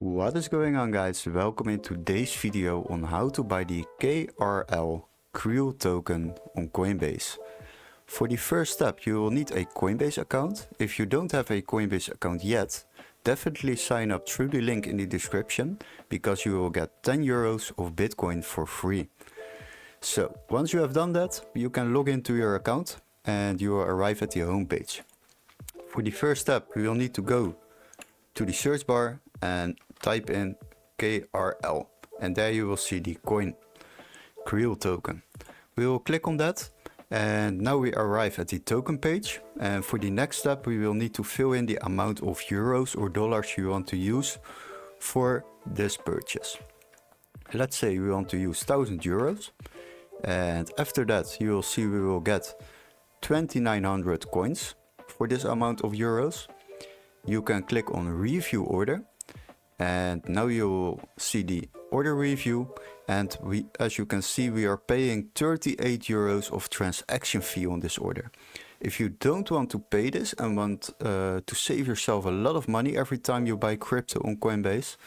What is going on, guys? Welcome in today's video on how to buy the KRL Kryll token on Coinbase. For the first step, you will need a Coinbase account. If you don't have a Coinbase account yet, definitely sign up through the link in the description because you will get 10 euros of Bitcoin for free. So once you have done that, you can log into your account and you will arrive at the home page. For the first step, you will need to go to the search bar and type in KRL, and there you will see the coin Kryll token. We will click on that, and now we arrive at the token page. And for the next step, we will need to fill in the amount of euros or dollars you want to use for this purchase. Let's say we want to use 1000 euros, and after that you will see we will get 2900 coins for this amount of euros. You can click on review order, and now you will see the order review, and as you can see, we are paying 38 euros of transaction fee on this order. If you don't want to pay this and want to save yourself a lot of money every time you buy crypto on Coinbase,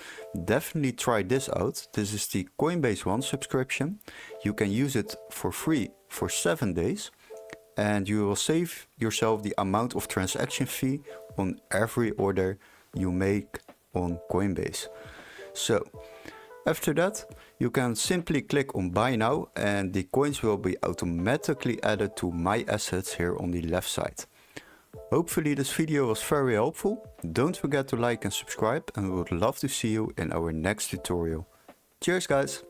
definitely try this out. This is the Coinbase One subscription. You can use it for free for 7 days, and you will save yourself the amount of transaction fee on every order you make on Coinbase. So after that, you can simply click on buy now, and the coins will be automatically added to my assets here on the left side. Hopefully this video was very helpful. Don't forget to like and subscribe, and we would love to see you in our next tutorial. Cheers, guys!